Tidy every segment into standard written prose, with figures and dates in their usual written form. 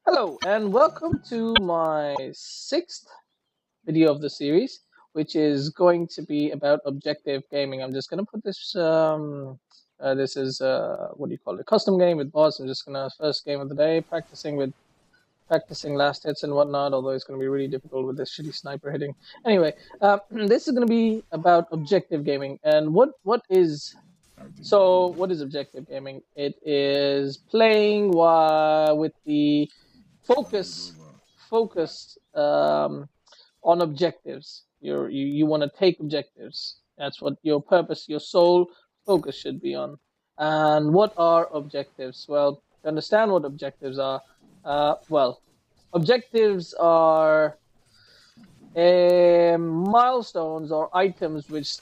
Hello, and welcome to my sixth video of the series, which is going to be about objective gaming. I'm just going to put this, this is, what do you call it, custom game with boss. I'm just going to, first game of the day, practicing last hits and whatnot, although it's going to be really difficult with this shitty sniper hitting. Anyway, this is going to be about objective gaming, and what is objective gaming? It is playing with the focus focused on objectives. You want to take objectives. That's what your purpose, your sole focus should be on. And what are objectives? Well, to understand what objectives are, objectives are milestones or items which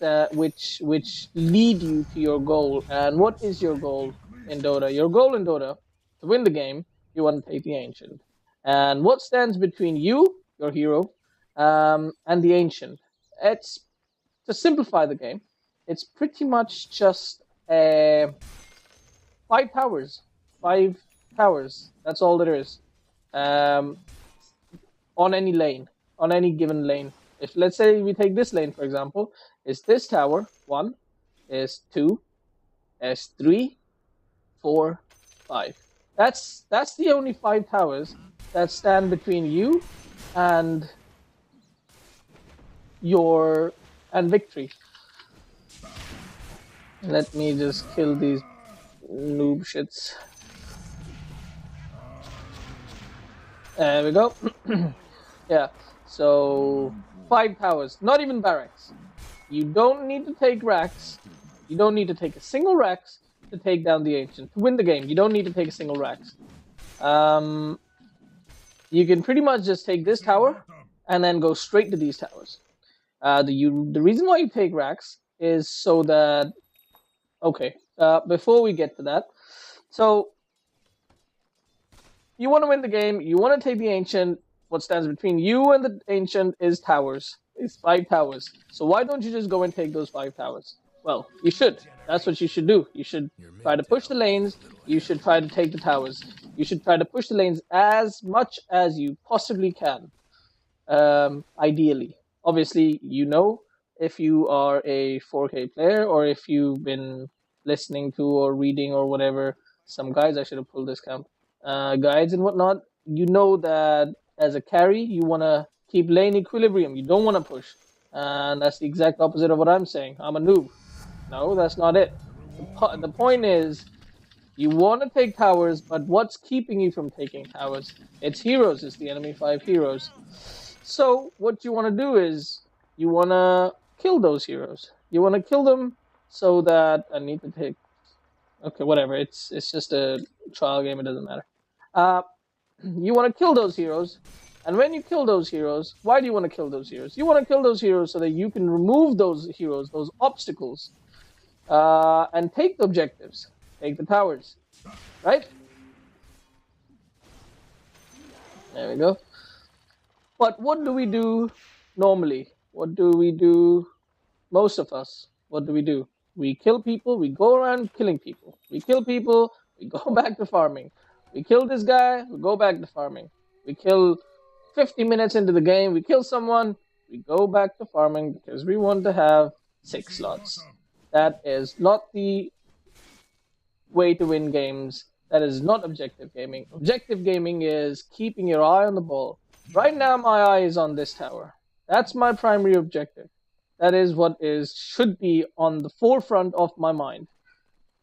lead you to your goal. And what is your goal in Dota? Your goal in Dota, to win the game, you want to take the ancient. And what stands between you, your hero, and the ancient? It's to simplify the game. It's pretty much just five towers. Five towers. That's all there is. On any lane, on any given lane. If let's say we take this lane for example, is this tower 1, is 2, is 3, 4, 5. That's the only 5 towers that stand between you and victory. Let me just kill these noob shits. There we go. Yeah, so 5 towers, not even barracks. You don't need to take racks. You don't need to take a single racks to take down the ancient. To win the game, you don't need to take a single racks. You can pretty much just take this tower and then go straight to these towers. The reason why you take racks is so that... Okay, before we get to that, so you want to win the game, you want to take the ancient. What stands between you and the ancient is towers. It's 5 towers. So why don't you just go and take those 5 towers? Well, you should. That's what you should do. You should try to push the lanes. You should try to take the towers. You should try to push the lanes as much as you possibly can. Ideally. Obviously, you know, if you are a 4K player or if you've been listening to or reading or whatever, some guides, I should have pulled this camp, guides and whatnot, you know that as a carry, you want to keep lane equilibrium. You don't want to push. And that's the exact opposite of what I'm saying. I'm a noob. No, that's not it. The point is, you want to take towers, but what's keeping you from taking towers? It's heroes. It's the enemy 5 heroes. So what you want to do is, you want to kill those heroes. You want to kill them so that... I need to take... Okay, whatever. It's just a trial game. It doesn't matter. You want to kill those heroes, and when you kill those heroes, why do you want to kill those heroes? You want to kill those heroes so that you can remove those heroes, those obstacles, and take the objectives, take the towers, right? There we go. But what do we do normally? What do we do, most of us? What do? We kill people, we go around killing people. We kill people, we go back to farming. We kill this guy, we go back to farming. We kill 50 minutes into the game, we kill someone, we go back to farming because we want to have 6 slots. That is not the way to win games. That is not objective gaming. Objective gaming is keeping your eye on the ball. Right now my eye is on this tower. That's my primary objective. That is what should be on the forefront of my mind.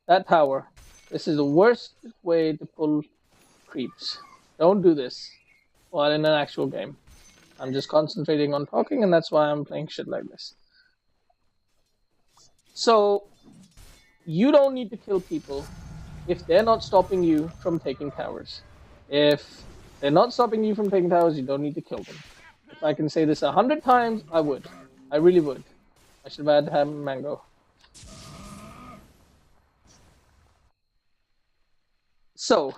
That tower. This is the worst way to pull creeps. Don't do this while in an actual game. I'm just concentrating on talking, and that's why I'm playing shit like this. So, you don't need to kill people if they're not stopping you from taking towers. If they're not stopping you from taking towers, you don't need to kill them. If I can say this 100 times, I would. I really would. I should have had mango. So,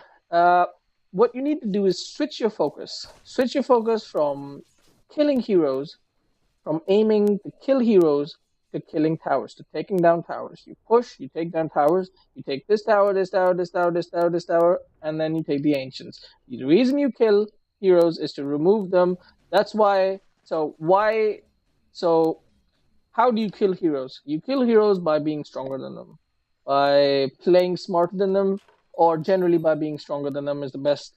what you need to do is switch your focus. Switch your focus from killing heroes, from aiming to kill heroes, to killing towers, to taking down towers. You push, you take down towers, you take this tower, this tower, this tower, this tower, this tower, and then you take the ancients. The reason you kill heroes is to remove them. That's why. So how do you kill heroes? You kill heroes by being stronger than them, by playing smarter than them, or generally by being stronger than them is the best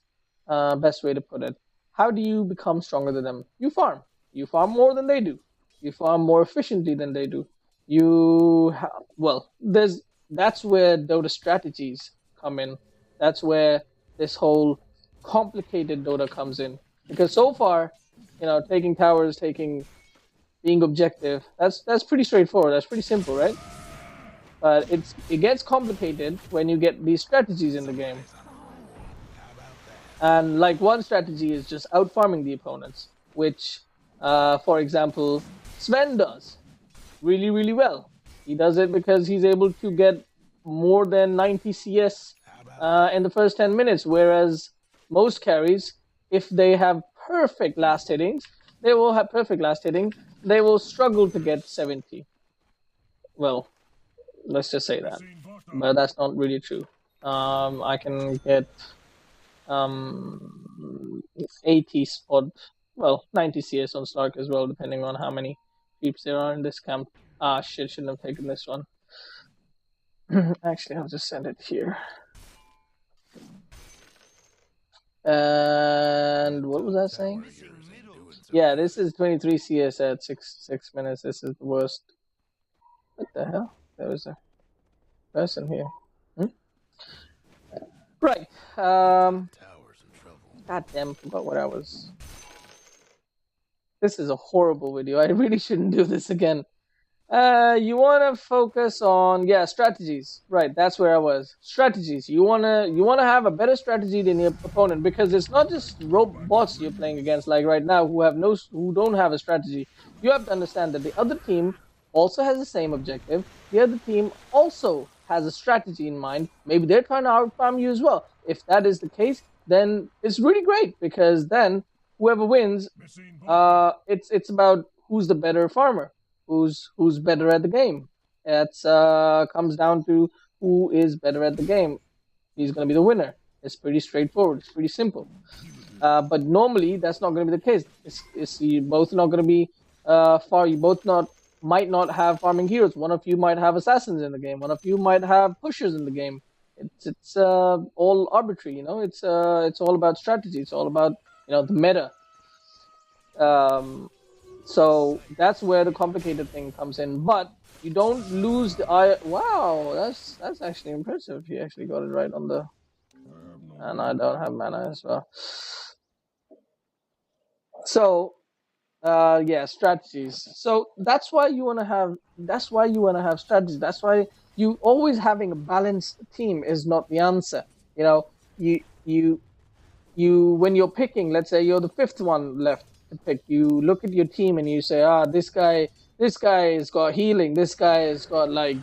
way to put it. How do you become stronger than them? You farm. You farm more than they do. You farm more efficiently than they do. That's where Dota strategies come in. That's where this whole complicated Dota comes in. Because so far, taking towers, being objective, that's pretty straightforward. That's pretty simple, right? But it gets complicated when you get these strategies in the game. And like one strategy is just out farming the opponents, which, for example, Sven does really, really well. He does it because he's able to get more than 90 CS in the first 10 minutes, whereas most carries, if they have perfect last hittings, they will have perfect last hitting. They will struggle to get 70. Well, let's just say that, but that's not really true. I can get 80 spot, 90 CS on Stark as well, depending on how many peeps there are in this camp. Ah, shit, shouldn't have taken this one. Actually, I'll just send it here. And what was I saying? Yeah, this is 23 CS at 6 minutes. This is the worst. What the hell? There was a person here. Right. Goddamn, forgot what I was. This is a horrible video. I really shouldn't do this again. You want to focus on strategies. Right, that's where I was. Strategies. You wanna have a better strategy than your opponent, because it's not just robots you're playing against like right now who don't have a strategy. You have to understand that the other team also has the same objective. The other team also has a strategy in mind. Maybe they're trying to outfarm you as well. If that is the case, then it's really great, because then whoever wins, it's about who's the better farmer. Who's better at the game. It comes down to who is better at the game. He's going to be the winner. It's pretty straightforward. It's pretty simple. But normally that's not going to be the case. You're both not going to be You both might not have farming heroes. One of you might have assassins in the game. One of you might have pushers in the game. It's all arbitrary. It's all about strategy. It's all about the meta. So that's where the complicated thing comes in, but you don't lose the eye. Wow, that's actually impressive. He actually got it right on the. And I don't have mana as well. So, strategies. So that's why you want to have. That's why you want to have strategies. That's why you always having a balanced team is not the answer. You when you're picking, let's say you're the fifth one left to pick, you look at your team and you say, this guy has got healing, this guy has got like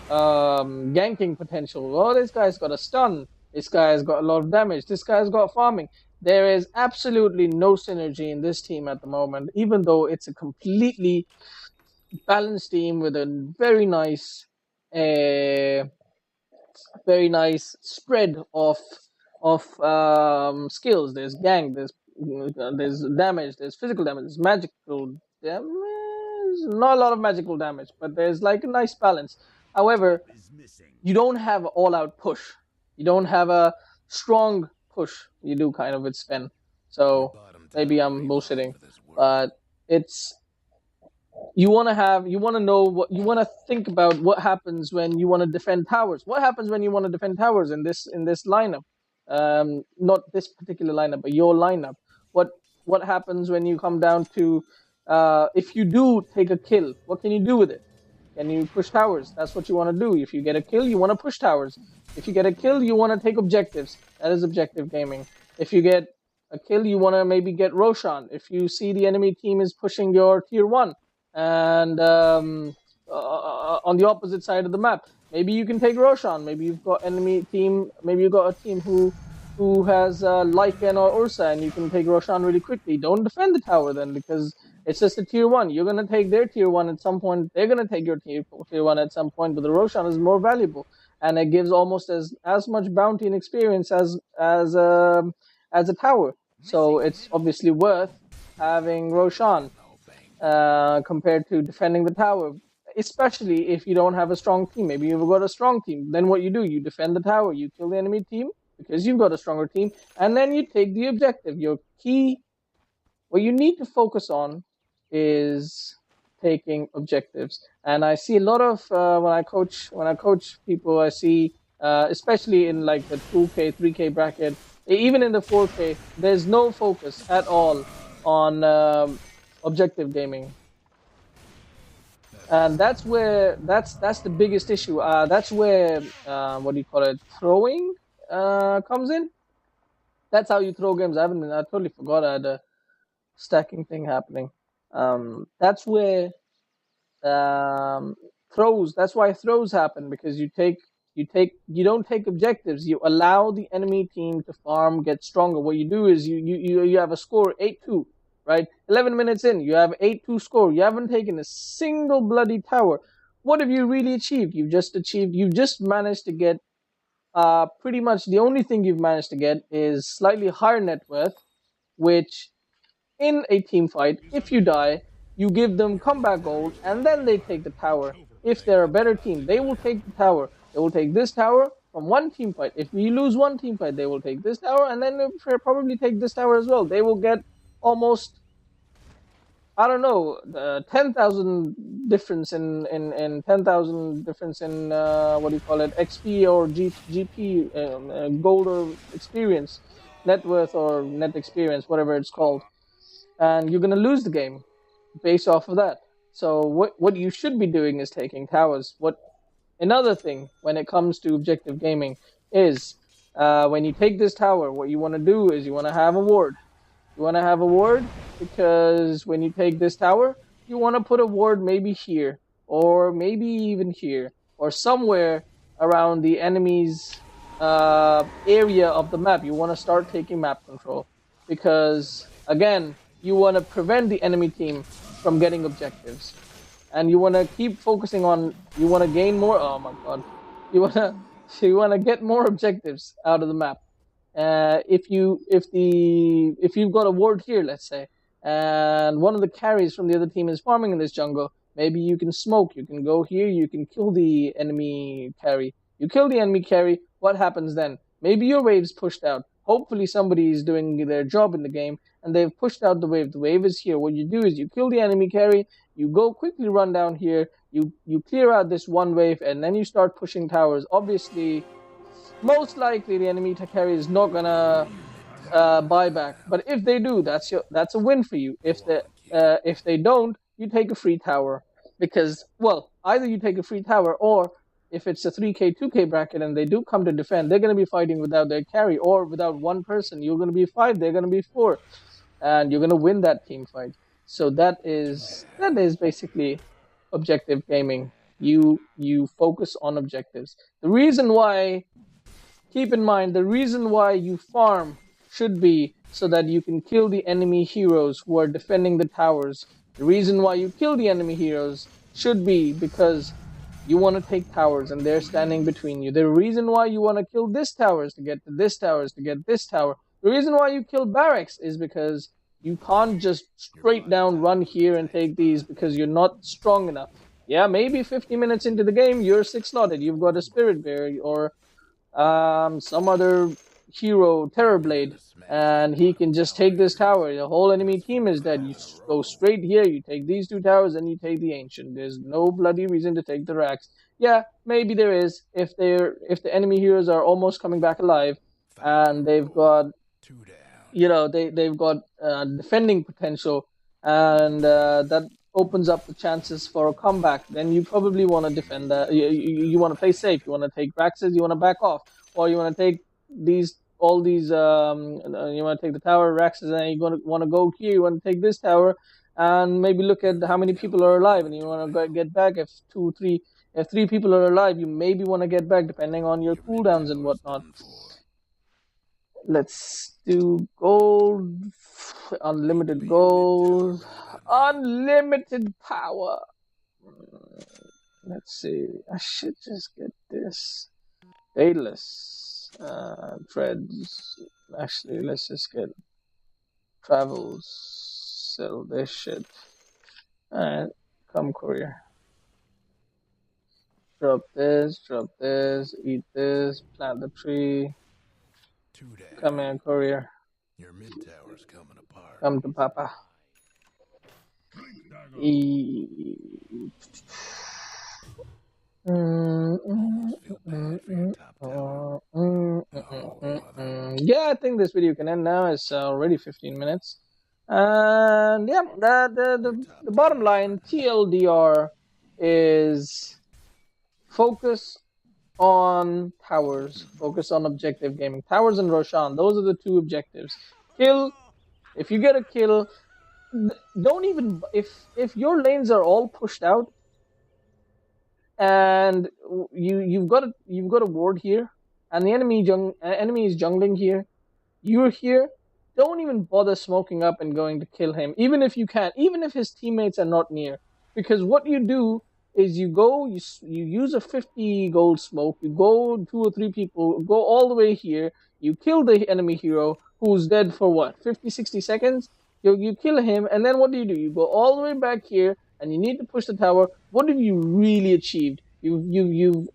ganking potential, this guy's got a stun, this guy has got a lot of damage, this guy's got farming. There is absolutely no synergy in this team at the moment, even though it's a completely balanced team with a very nice spread of skills. There's gang, there's damage, there's physical damage, there's magical damage. Not a lot of magical damage, but there's like a nice balance. However, you don't have all-out push. You don't have a strong push. You do kind of with Sven. So maybe I'm bullshitting, but you want to think about what happens when you want to defend towers. What happens when you want to defend towers in this lineup? Not this particular lineup, but your lineup. What happens when you come down to if you do take a kill? What can you do with it? Can you push towers? That's what you want to do. If you get a kill, you want to push towers. If you get a kill, you want to take objectives. That is objective gaming. If you get a kill, you want to maybe get Roshan. If you see the enemy team is pushing your tier 1 and on the opposite side of the map, maybe you can take Roshan. Maybe you've got maybe you've got a team who has Lycan or Ursa, and you can take Roshan really quickly. Don't defend the tower then, because It's just a tier one. You're gonna take their tier one at some point. They're gonna take your tier one at some point. But the Roshan is more valuable, and it gives almost as much bounty and experience as a tower. So it's obviously worth having Roshan compared to defending the tower. Especially if you don't have a strong team. Maybe you've got a strong team. Then what you do, you defend the tower, you kill the enemy team because you've got a stronger team, and then you take the objective. Your key, what you need to focus on is taking objectives. And I see a lot of when I coach people, I see especially in like the 2K, 3K bracket, even in the 4K, there's no focus at all on objective gaming, and that's where that's the biggest issue. That's where what do you call it? Throwing comes in. That's how you throw games. I totally forgot I had a stacking thing happening. That's where throws. That's why throws happen, because you don't take objectives. You allow the enemy team to farm, get stronger. What you do is you have a score 8-2, right? 11 minutes in, you have 8-2 score. You haven't taken a single bloody tower. What have you really achieved? You've just managed to get pretty much the only thing you've managed to get is slightly higher net worth, which in a team fight, if you die, you give them comeback gold, and then they take the tower. If they're a better team, they will take the tower. They will take this tower from one team fight. If we lose one team fight, they will take this tower, and then they'll probably take this tower as well. They will get almost, I don't know, 10,000 difference in 10,000 difference in what do you call it, XP or GP, gold or experience, net worth or net experience, whatever it's called, and you're gonna lose the game based off of that. So what you should be doing is taking towers. Another thing when it comes to objective gaming is when you take this tower, what you want to do is you want to have a ward. You want to have a ward because when you take this tower, you want to put a ward maybe here, or maybe even here, or somewhere around the enemy's area of the map. You want to start taking map control because, again, you want to prevent the enemy team from getting objectives. And you want to keep focusing on, you want to gain more, oh my god, you want to get more objectives out of the map. If you've got a ward here, let's say, and one of the carries from the other team is farming in this jungle, maybe you can smoke, you can go here, you can kill the enemy carry. You kill the enemy carry, what happens then? Maybe your wave's pushed out. Hopefully somebody is doing their job in the game, and they've pushed out the wave. The wave is here. What you do is you kill the enemy carry, you go quickly run down here, you clear out this one wave, and then you start pushing towers. Obviously, most likely the enemy carry is not gonna buy back, but if they do, that's a win for you. If they don't, you take a free tower, because, well, either you take a free tower, or if it's a 3K, 2K bracket and they do come to defend, they're going to be fighting without their carry or without one person. You're going to be 5, they're going to be 4, and you're going to win that team fight. So that is basically objective gaming. You focus on objectives. The reason why, keep in mind, the reason why you farm should be so that you can kill the enemy heroes who are defending the towers. The reason why you kill the enemy heroes should be because you want to take towers and they're standing between you. The reason why you want to kill this tower is to get to this tower, is to get this tower. The reason why you kill barracks is because you can't just straight down run here and take these because you're not strong enough. Yeah, maybe 50 minutes into the game, you're 6-slotted. You've got a Spirit Bear or some other hero, Terrorblade, and he can just take this tower. The whole enemy team is dead. You go straight here, you take these 2 towers, and you take the Ancient. There's no bloody reason to take the Rax. Yeah, maybe there is if the enemy heroes are almost coming back alive, and they've got, they've got defending potential, and that opens up the chances for a comeback. Then you probably want to defend that. You want to play safe. You want to take Raxes. You want to back off, or you want to take all these. You want to take the tower Raxes, and you're going to want to go here. You want to take this tower, and maybe look at how many people are alive, and you want to get back. If 3 people are alive, you maybe want to get back depending on your cooldowns and whatnot. Let's do gold, unlimited gold, unlimited power. Let's see. I should just get this. Daedalus, Treads. Actually, let's just get travels. Sell this shit. Alright, come courier. Drop this, eat this, plant the tree. Come here, courier. Your mid tower's coming apart. Come to Papa. Yeah, I think this video can end now. It's already 15 minutes. And yeah, the bottom line, TLDR, is focus on towers, focus on objective gaming. Towers and Roshan, those are the two objectives. Kill, if you get a kill, don't even, if your lanes are all pushed out and you've got a ward here and the enemy is jungling here, you're here, don't even bother smoking up and going to kill him, even if you can, even if his teammates are not near, because what you do is you use a 50 gold smoke, you go 2 or 3 people, go all the way here, you kill the enemy hero who's dead for what, 50-60 seconds, you kill him, and then what do? You go all the way back here and you need to push the tower. What have you really achieved? You've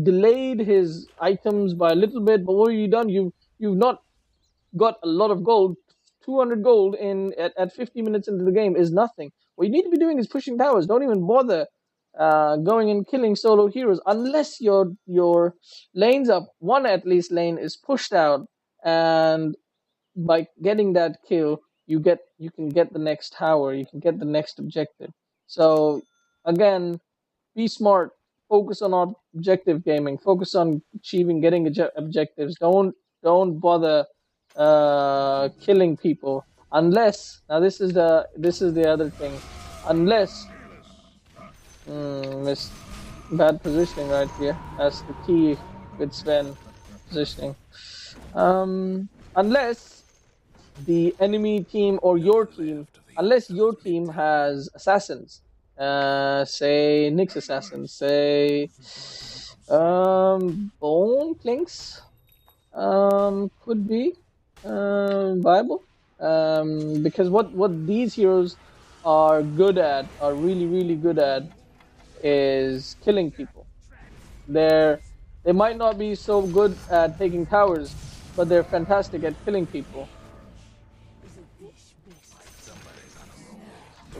delayed his items by a little bit, but what have you done? You've not got a lot of gold. 200 gold at 50 minutes into the game is nothing. What you need to be doing is pushing towers. Don't even bother going and killing solo heroes unless your lanes up. One at least lane is pushed out, and by getting that kill, you can get the next tower. You can get the next objective. So again, be smart. Focus on objective gaming. Focus on getting objectives. Don't bother killing people unless, now this is the other thing, unless missed bad positioning right here. That's the key with Sven positioning. Unless the enemy team or your team, unless your team has assassins, say Nyx assassins, say Bone Clinks, could be viable, because what these heroes are good at, are really good at, is killing people. They might not be so good at taking towers, but they're fantastic at killing people.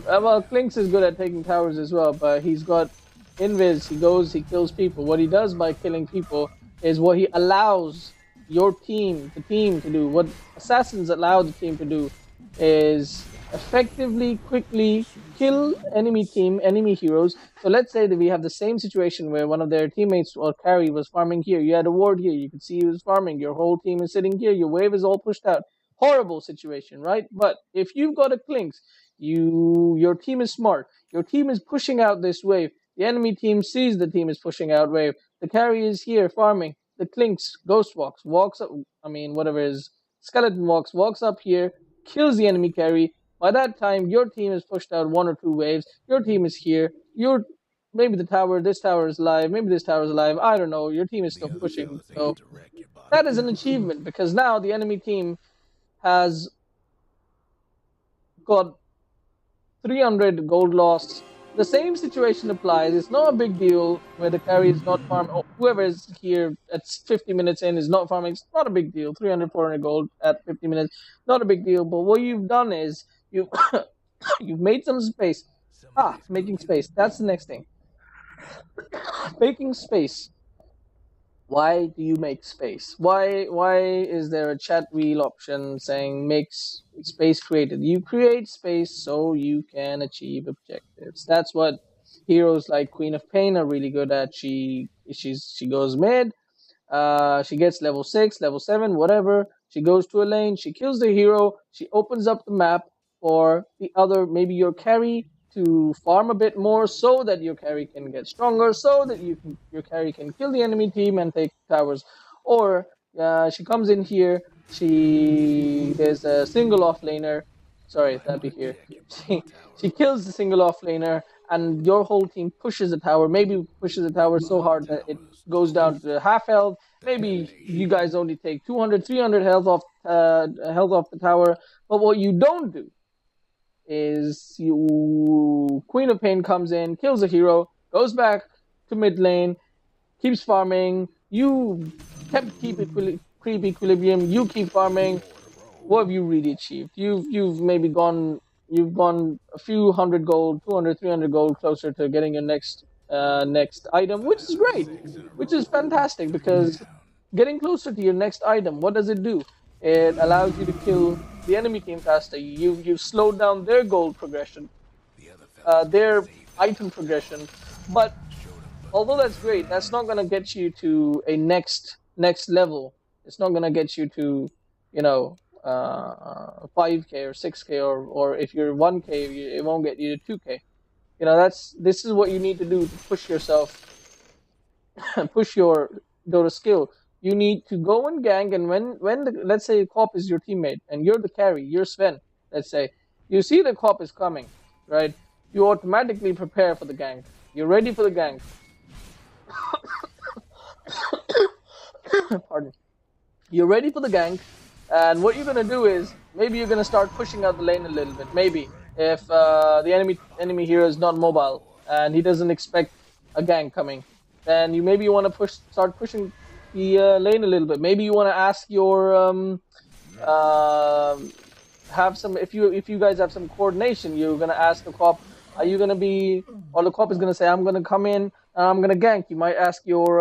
Well, Clinks is good at taking towers as well, but he's got invis. He kills people. What he does by killing people is what he allows the team to do. What assassins allow the team to do is effectively, quickly kill enemy heroes. So let's say that we have the same situation where one of their teammates or carry was farming here. You had a ward here. You could see he was farming. Your whole team is sitting here. Your wave is all pushed out. Horrible situation, right? But if you've got a Clinks, your team is smart. Your team is pushing out this wave. The enemy team sees the team is pushing out wave. The carry is here farming. The Clinks ghost walks up. I mean, whatever is skeleton walks up here, kills the enemy carry. By that time, your team has pushed out 1 or 2 waves. Your team is here. Maybe this tower is alive. Maybe this tower is alive. I don't know. Your team is still pushing. So that is an achievement, because now the enemy team has got 300 gold loss. The same situation applies. It's not a big deal where the carry is not farming. Whoever is here at 50 minutes in is not farming. It's not a big deal. 300, 400 gold at 50 minutes, not a big deal. But what you've done is you've made some space. Making space. That's the next thing. Making space. Why do you make space? Why is there a chat wheel option saying makes space created? You create space so you can achieve objectives. That's what heroes like Queen of Pain are really good at. She goes mid, she gets level 6, level 7, whatever. She goes to a lane, she kills the hero, she opens up the map for the other, maybe your carry, to farm a bit more so that your carry can get stronger, so that your carry can kill the enemy team and take towers. Or she comes in here, There's a single offlaner. Sorry, I that'd be might here. check your bottom She tower. she kills the single offlaner, and your whole team pushes the tower. Maybe pushes the Your tower so bottom hard that it tower's goes down toast. to half health. Maybe you Damnation. guys only take 200, 300 health off the tower. But what you don't do is Queen of Pain comes in, kills a hero, goes back to mid lane, keeps farming. You keep equilibrium. You keep farming. What have you really achieved? You've maybe gone a few hundred gold, 200, 300 gold closer to getting your next item, which is great, 5 6 in a which is row. fantastic 3 because down. getting closer to your next item, what does it do? It allows you to kill the enemy team faster. You've slowed down their gold progression, The other fella's got a their safe item house. progression. But Showed him, but although that's great, that's not gonna get you to a next level. It's not gonna get you to, 5K or 6K, or if you're 1K, it won't get you to 2K. This is what you need to do to push yourself, push your Dota skill. You need to go and gank, and when let's say Cop is your teammate and you're the carry, you're Sven. Let's say you see the Cop is coming, right? You automatically prepare for the gank. You're ready for the gank. Pardon. You're ready for the gank, and what you're gonna do is maybe you're gonna start pushing out the lane a little bit. Maybe if the enemy hero is not mobile and he doesn't expect a gank coming, then you want to start pushing the lane a little bit. Maybe you want to ask your uh, have some if you guys have some coordination. You're gonna ask the cop, are you gonna be, or the cop is gonna say, I'm gonna come in and I'm gonna gank. You might ask your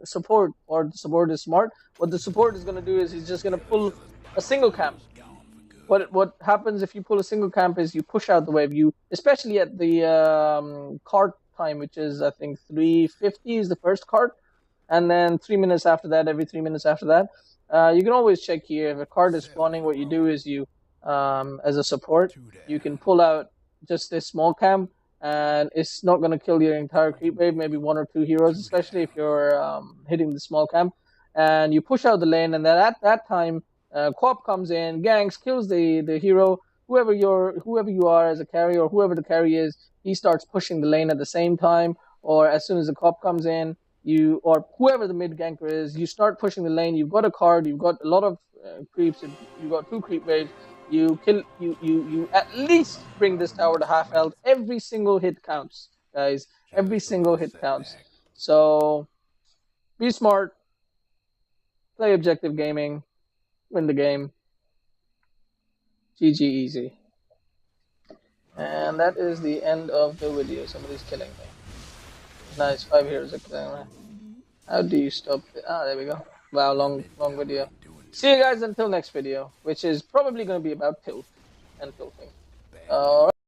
support, or the support is smart. What the support is gonna do is he's just gonna the other pull fella's a bottom single camp. tower's gone for good. What happens if you pull a single camp is you push out the wave. You, especially at the cart time, which is I think 350 is the first cart, and then 3 minutes after that, every 3 minutes after that, you can always check here if a card is 7 spawning. in a What you do row. is you, as a support, 2 you can down. pull out just this small camp, and it's not going to kill your entire creep wave. Maybe one or two heroes, 2 especially if down. you're hitting the small camp, and you push out the lane, and then at that time, Quap comes in, ganks, kills the hero. Whoever you are as a carry, or whoever the carry is, he starts pushing the lane at the same time. Or as soon as the cop comes in, you, or whoever the mid ganker is, you start pushing the lane. You've got a card, you've got a lot of creeps, you've got two creep waves. You at least bring this tower to half health. Every single hit counts, guys. Every Just a single little hit counts. setback. So be smart, play objective gaming, win the game. GG easy. And that is the end of the video. Somebody's killing me. Nice, 5 heroes are killing me. How do you stop it? Ah, there we go. Wow, The long mid tower video. ain't doing too See you guys hot. until next video, which is probably going to be about tilt and tilting. Bad Alright. news.